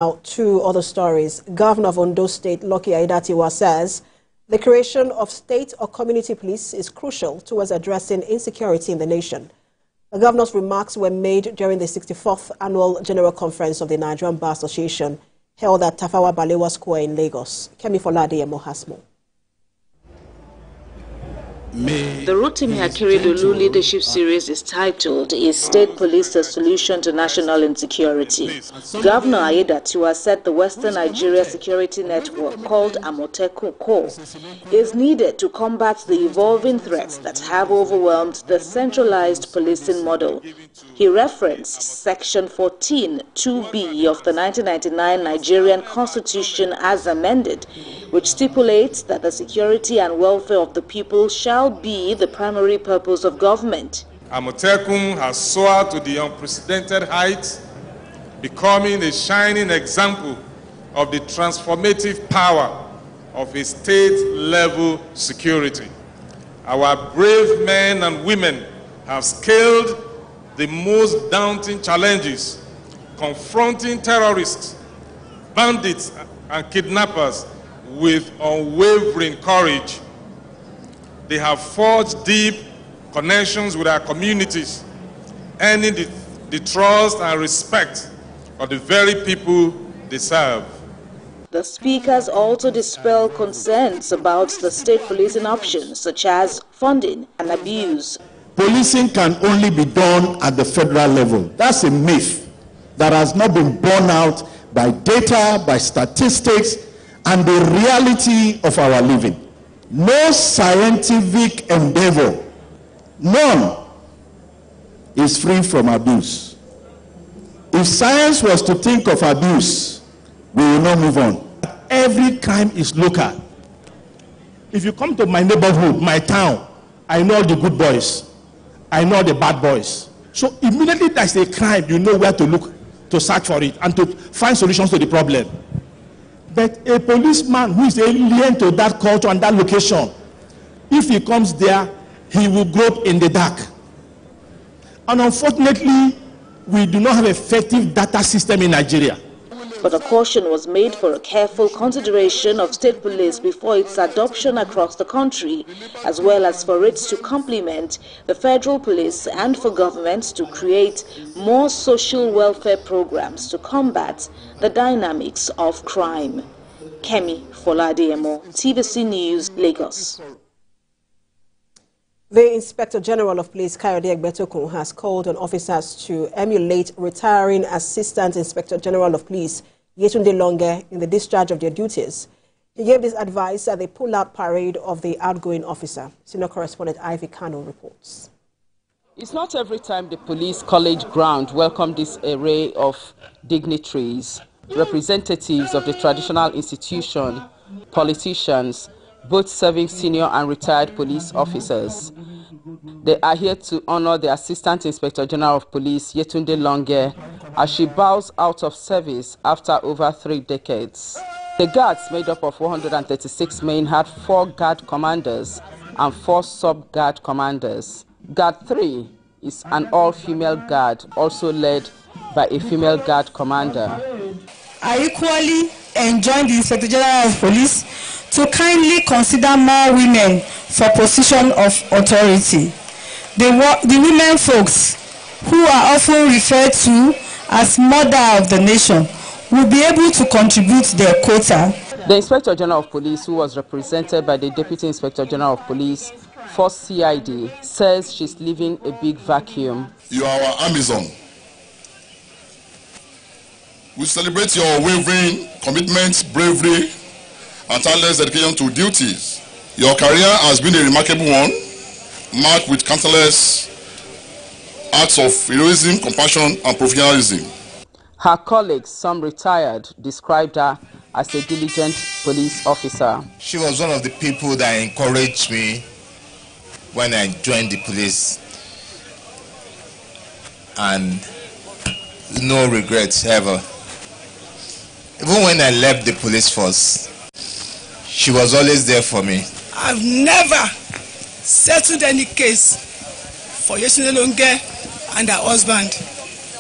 Now, two other stories. Governor of Ondo State, Aiyedatiwa, says the creation of state or community police is crucial towards addressing insecurity in the nation. The governor's remarks were made during the 64th Annual General Conference of the Nigerian Bar Association held at Tafawa Balewa Square in Lagos. Kemi Folade has more. The Rotimi Akeredolu leadership series is titled "Is State Police a Solution to National Insecurity?" Governor Aiyedatiwa said the Western Nigeria security network called Amotekun Corps is needed to combat the evolving threats that have overwhelmed the centralized policing model. He referenced Section 14 2B of the 1999 Nigerian Constitution as amended, which stipulates that the security and welfare of the people shall be the primary purpose of government. Amotekun has soared to the unprecedented heights, becoming a shining example of the transformative power of a state-level security. Our brave men and women have scaled the most daunting challenges, confronting terrorists, bandits, and kidnappers with unwavering courage. They have forged deep connections with our communities, earning the trust and respect of the very people they serve. The speakers also dispel concerns about the state policing options, such as funding and abuse. Policing can only be done at the federal level. That's a myth that has not been borne out by data, by statistics, and the reality of our living. No scientific endeavor, none, is free from abuse. If science was to think of abuse, we will not move on. Every crime is local. If you come to my neighborhood, my town, I know the good boys, I know the bad boys. So immediately there's a crime, you know where to look, to search for it, and to find solutions to the problem. But a policeman who is alien to that culture and that location, if he comes there, he will grope in the dark. And unfortunately, we do not have an effective data system in Nigeria. But a caution was made for a careful consideration of state police before its adoption across the country, as well as for it to complement the federal police and for governments to create more social welfare programs to combat the dynamics of crime. Kemi Folade, TVC News, Lagos. The Inspector General of Police, Aiyedatiwa, has called on officers to emulate retiring Assistant Inspector General of Police, Yetunde Longe, in the discharge of their duties. He gave this advice at the pull-out parade of the outgoing officer. Senior correspondent Ivy Kano reports. It's not every time the police college ground welcomed this array of dignitaries, representatives of the traditional institution, politicians, both serving senior and retired police officers. They are here to honor the Assistant Inspector General of Police, Yetunde Longe, as she bows out of service after over 3 decades. The guards, made up of 136 men, had 4 guard commanders and 4 sub-guard commanders. Guard 3 is an all-female guard, also led by a female guard commander. I equally enjoin the Inspector General of Police to kindly consider more women for position of authority. The women folks, who are often referred to as mother of the nation, will be able to contribute their quota. The Inspector General of Police, who was represented by the Deputy Inspector General of Police for CID, says she's leaving a big vacuum. You are our Amazon. We celebrate your unwavering commitment, bravery, and tireless dedication to duties. Your career has been a remarkable one, marked with countless acts of heroism, compassion, and professionalism. Her colleagues, some retired, described her as a diligent police officer. She was one of the people that encouraged me when I joined the police, and no regrets ever. Even when I left the police force, she was always there for me. I've never settled any case for Yetunde Longe and her husband,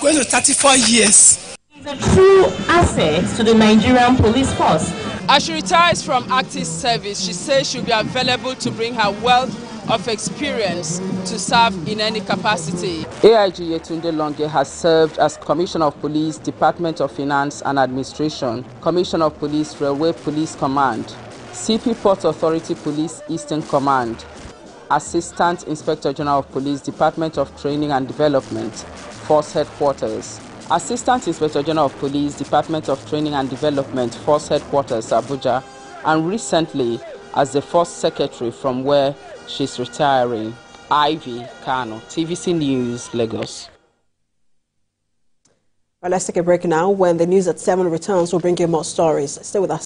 going to 34 years. The true asset to the Nigerian police force. As she retires from active service, she says she'll be available to bring her wealth of experience to serve in any capacity. AIG Yetunde Longe has served as Commissioner of Police, Department of Finance and Administration, Commissioner of Police, Railway Police Command, CP Port Authority Police Eastern Command, Assistant Inspector General of Police, Department of Training and Development, Force Headquarters, Assistant Inspector General of Police, Department of Training and Development, Force Headquarters, Abuja, and recently as the Force Secretary, from where she's retiring. Ivy Kano, TVC News, Lagos. Well, let's take a break now. When the news at 7 returns, we'll bring you more stories. Stay with us.